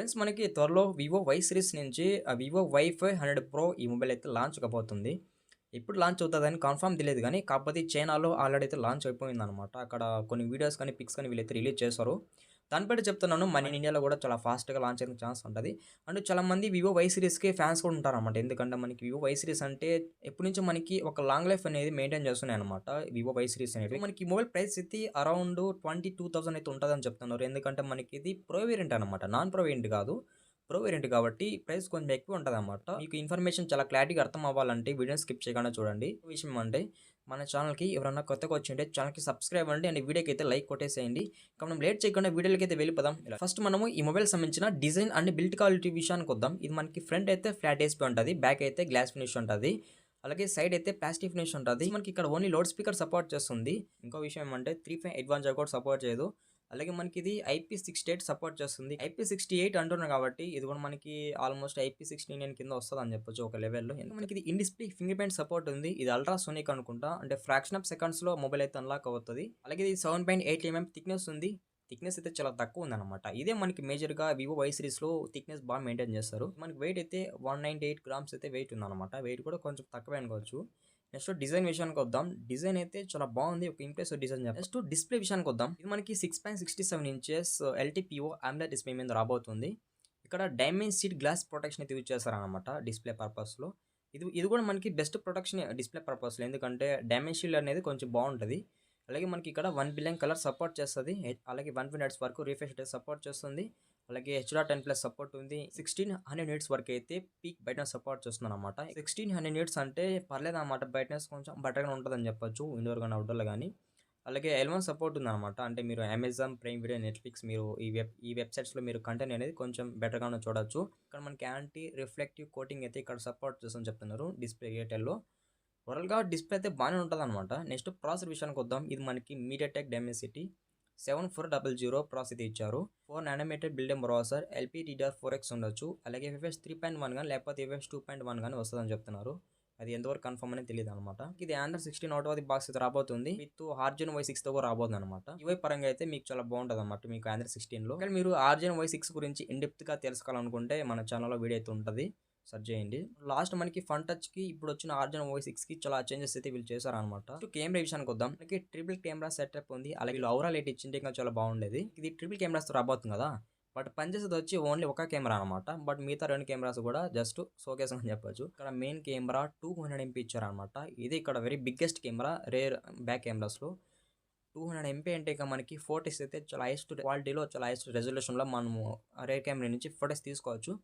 Friends మనకి త్వరలో Vivo Y series నుంచి వివో వై 100 ప్రో ఈ మొబైల్ అయితే లాంచ్ కాబోతుంది. ఎప్పుడు లాంచ్ అవుతదని కన్ఫర్మ్ తెలీదు గానీ, కాకపోతే చైనాలో ఆల్రెడీ అయితే లాంచ్ అయిపోయిందనమాట. అక్కడ కొన్ని వీడియోస్ కానీ, పిక్స్ కానీ వీళ్ళైతే రిలీజ్ చేశారు. దాన్ని బట్టి చెప్తున్నాను మన ఇండియాలో కూడా చాలా ఫాస్ట్‌గా లాంచ్ అయ్యే ఛాన్స్ ఉంటది. అండ్ చాలామంది వివో వై సిరీస్‌కి ఫ్యాన్స్ కూడా ఉంటారనమాట. ఎందుకంటే మనకి వివో వై సిరీస్ అంటే ఎప్పటి నుంచో మనకి ఒక లాంగ్ లైఫ్ అనేది మెయింటైన్ చేస్తున్నాయన్నమాట. వివో వై సిరీస్ అనేటివి. మనకి మొబైల్ ప్రైస్ అయితే అరౌండ్ 22,000 అయితే ఉంటదని చెప్తున్నారు. ఎందుకంటే మనకి ఇది ప్రో వేరియంట్ అనమాట. నాన్ ప్రో వేరియంట్ కాదు. ప్రో వేరియంట్ కాబట్టి ప్రైస్ కొంచెం ఎక్కువ ఉంటదనమాట. మీకు ఇన్ఫర్మేషన్ చాలా క్లారిటీగా అర్థం అవ్వాలంటే వీడియోని స్కిప్ చేయకుండా చూడండి. విషయం అంటే మన ఛానల్‌కి ఎవరైనా కొత్తగా వచ్చింటే ఛానల్‌కి సబ్స్క్రైబ్ అవ్వండి అండ్ వీడియోకి అయితే లైక్ కొట్టేసేయండి. ఇక మనం లేట్ చేయకుండా వీడియోలోకి అయితే వెళ్ళిపోదాం. ఫస్ట్ మనము ఈ మొబైల్ సంబంధించిన డిజైన్ అండ్ బిల్డ్ క్వాలిటీ విషయానికి వద్దాం. ఇది మనకి ఫ్రంట్ అయితే ఫ్లాట్ ఏస్పీ ఉంటది. బ్యాక్ అయితే గ్లాస్ ఫినిష్ ఉంటది. అలాగే సైడ్ అయితే ప్లాస్టిక్ ఫినిష్ ఉంటది. మనకి ఇక్కడ ఓన్లీ లౌడ్ స్పీకర్ సపోర్ట్ చేస్తుంది. ఇంకో విషయం ఏమంటే 3.5 అడ్వాన్స్ జాక్ కూడా సపోర్ట్ చేయదు. అలాగే మనకిది IP68 సపోర్ట్ చేస్తుంది. IP68 అంటున్నారు కాబట్టి ఇది కూడా మనకి ఆల్మోస్ట్ IP69 కింద వస్తదని చెప్పొచ్చు ఒక లెవెల్‌లో. మనకిది in display fingerprint support ఉంది. ఇది అల్ట్రాసోనిక్ అనుకుంటా. అంటే ఫ్రాక్షన్ ఆఫ్ సెకండ్స్‌లో మొబైల్ అయితే అన్లాక్ అవుతది. అలాగే ఇది 7.8 థిక్‌నెస్ ఉంది. థిక్‌నెస్ అయితే చాలా తక్కువ ఉందన్నమాట. ఇదే మనకి మేజర్‌గా వివో వై సిరీస్‌లో థిక్‌నెస్ బాగా మెయింటైన్ చేస్తారు. మనకి వెయిట్ అయితే 198 గ్రామ్స్ అయితే వెయిట్ ఉందన్నమాట. వెయిట్ కూడా కొంచెం తక్కువే అనుకోవచ్చు. Next design విషయానికొద్దాం. డిజైన్ అయితే చాలా బాగుంది. ఒక ఇంప్రెసివ్ డిజైన్ చెప్పాలి. నెక్స్ట్ డిస్‌ప్లే విషయానికొద్దాం. ఇది మనకి 6.67 ఇంచెస్ ఎల్‌టిపిఓ AMOLED డిస్‌ప్లే మీద రాబోతుంది. ఇక్కడ డైమెన్సిటీ గ్లాస్ ప్రొటెక్షన్ అయితే యూజ్ చేస్తారనమాట డిస్‌ప్లే పర్పస్‌లో. ఇది కూడా మనకి బెస్ట్ ప్రొటెక్షన్ డిస్‌ప్లే పర్పస్‌లో. ఎందుకంటే డైమెన్షియల్ అనేది కొంచెం బాగుంటది. అలాగే మనకి ఇక్కడ 1 బిలియన్ కలర్ సపోర్ట్ చేస్తది. అలాగే 120 హెర్ట్జ్ వరకు రిఫ్రెష్ రేట్ సపోర్ట్ చేస్తుంది. అలాగే హెచ్‌ఆర్10+ సపోర్ట్ ఉంది. 1600 నిట్స్ వరకు అయితే పీక్ బ్రైట్‌నెస్ సపోర్ట్ చేస్తుందన్నమాట. 1600 నిట్స్ అంటే పర్లేదన్నమాట. బ్రైట్‌నెస్ కొంచెం బెటర్‌గానే ఉంటదని చెప్పొచ్చు. ఇండోర్ గాని, అవుట్‌డోర్‌లో గాని. అలాగే L1 సపోర్ట్ ఉందన్నమాట. అంటే మీరు అమెజాన్ ప్రైమ్ వీడియో, నెట్‌ఫ్లిక్స్ మీరు ఈ వెబ్‌సైట్స్‌లో మీరు కంటెంట్ అనేది కొంచెం బెటర్‌గానే చూడొచ్చు. ఇక్కడ మనకి యాంటీ రిఫ్లెక్టివ్ కోటింగ్ అయితే ఇక్కడ సపోర్ట్ చేస్తుందని చెప్తున్నారు డిస్‌ప్లే ఎయిర్‌టెల్‌లో. ఓవరాల్‌గా డిస్‌ప్లే అయితే బానే ఉంటదనమాట. నెక్స్ట్ ప్రాసెసర్ విషయానికొద్దాం. ఇది మనకి మీడియాటెక్ డైమెన్సిటీ 7400 ప్రాసెసర్ అయితే ఇచ్చారు. 4 నానోమీటర్ బిల్డెన్ ప్రాసెసర్ LPDDR4X ఉండొచ్చు. అలాగే FFS 3.1 గాని లేకపోతే FFS 2.1 గాని వస్తదని చెప్తున్నారు. అది ఎంతవరకు కన్ఫర్మ్ అనేది తెలీదనమాట. ఇది Android 16 out of the box అయితే రాబోతుంది. విత్ ఆర్జిన్ Y6తో కూడా రాబోతుందనమాట. యూఐ పరంగా అయితే మీకు చాలా బాగుంటదన్నమాట మీకు ఆండ్రాయిడ్ 16లో. ఒకవేళ మీరు ఆర్జిన్ Y6 గురించి ఇన్ డెప్త్‌గా తెలుసుకోవాలనుకుంటే మన ఛానల్‌లో వీడియో అయితే ఉంటది. సెర్చ్ చేయండి. లాస్ట్ మనకి ఫన్ టచ్‌కి ఇప్పుడొచ్చిన ఆర్జిన్ Y6కి చాలా చేంజెస్ అయితే వీళ్ళు చేశారనమాట. కెమెరా విషయానికొద్దాం. మనకి ట్రిపుల్ కెమెరా సెటప్ ఉంది. అలాగే వీళ్ళు ఔరా లైట్ ఇచ్చింటే ఇంకా చాలా బాగుండేది. ఇది ట్రిపుల్ కెమెరాస్‌తో రాబోతుంది కదా! బట్ పనిచేసేదొచ్చి ఓన్లీ ఒక కెమెరా అనమాట. బట్ మిగతా 2 కెమెరాస్ కూడా జస్ట్ షోకేస్ అని చెప్పొచ్చు. ఇక్కడ మెయిన్ కెమెరా 200 ఎంపీ ఇచ్చారనమాట. ఇది ఇక్కడ very biggest camera rear back కెమెరాస్‌లో. 200 ఎంపీ అంటే ఇక మనకి ఫోటోస్ అయితే చాలా హైయెస్ట్ క్వాలిటీలో, చాలా హైయెస్ట్ రెజల్యూషన్‌లో మనము రేర్ కెమెరా నుంచి ఫోటోస్ తీసుకోవచ్చు.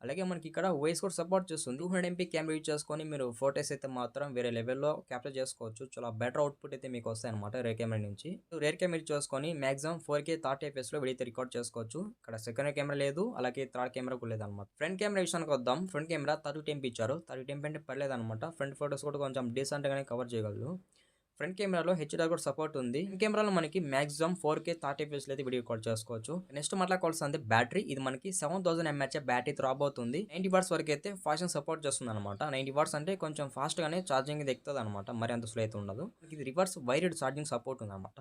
అలాగే మనకి ఇక్కడ వాయిస్ కూడా సపోర్ట్ చేస్తుంది. 200 ఎంపీ కెమెరా యూజ్ చేసుకొని మీరు ఫోటోస్ అయితే మాత్రం వేరే లెవెల్‌లో క్యాప్చర్ చేసుకోవచ్చు. చాలా బెటర్ అవుట్‌పుట్ అయితే మీకు వస్తాయన్నమాట రేర్ కెమెరా నుంచి. రేర్ కెమెరా యూజ్ చేసుకొని మాక్సిమం 4K 30 ఎఫ్ఎస్‌లో వీడియో అయితే రికార్డ్ చేసుకోవచ్చు. ఇక్కడ సెకండరీ కెమెరా లేదు. అలాగే థర్డ్ కెమెరా కూడా లేదన్నమాట. ఫ్రంట్ కెమెరా విషయానికి వద్దాం. ఫ్రంట్ కెమెరా 32 ఎంపీ ఇచ్చారు. 32 ఎంపీ అంటే పర్లేదన్నమాట. ఫ్రంట్ ఫోటోస్ కూడా కొంచెం డీసెంట్‌గానే కవర్ చేయగలదు. ఫ్రంట్ కెమెరాలో హెచ్‌డిఆర్ కూడా సపోర్ట్ ఉంది. ఫ్రంట్ కెమెరాలో మనకి మాక్సిమం 4K 30 ఎఫ్ఎస్‌లో అయితే వీడియో రికార్డ్ చేసుకోవచ్చు. నెక్స్ట్ మాట్లాడుకోవాల్సింది బ్యాటరీ. ఇది మనకి 7000 ఎంహెచ్ బ్యాటరీతో రాబోతుంది. 90 వాట్స్ వరకు అయితే ఫాస్ట్ ఛార్జింగ్ సపోర్ట్ చేస్తుందన్నమాట. 90 వాట్స్ అంటే కొంచెం ఫాస్ట్‌గానే ఛార్జింగ్ ఇది ఎక్కుతదన్నమాట. మరి అంత స్లో అయితే ఉండదు. ఇది రివర్స్ వైర్డ్ ఛార్జింగ్ సపోర్ట్ ఉందన్నమాట.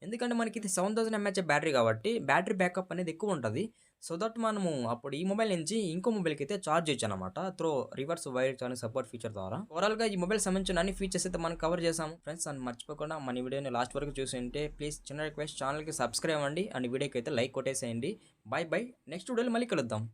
ఎందుకంటే మనకి ఇది 7000 ఎంహెచ్ బ్యాటరీ కాబట్టి బ్యాటరీ బ్యాకప్ అనేది ఎక్కువ ఉంటది. సో దట్ మనము అప్పుడు ఈ మొబైల్ నుంచి ఇంకో మొబైల్‌కి అయితే చార్జ్ చేయొచ్చనమాట. Through reverse wire charging support feature ద్వారా. ఓవరాల్‌గా ఈ మొబైల్ సంబంధించిన అన్ని ఫీచర్స్ అయితే మనం కవర్ చేసాము. ఫ్రెండ్స్ అండ్ మర్చిపోకుండా మన వీడియోని లాస్ట్ వరకు చూసుంటే ప్లీజ్ చిన్న రిక్వెస్ట్ ఛానల్‌కి సబ్స్క్రైబ్ అవ్వండి అండ్ వీడియోకి అయితే లైక్ కొట్టేసేయండి. Bye bye. నెక్స్ట్ వీడియోలో మళ్ళీ కలుద్దాం.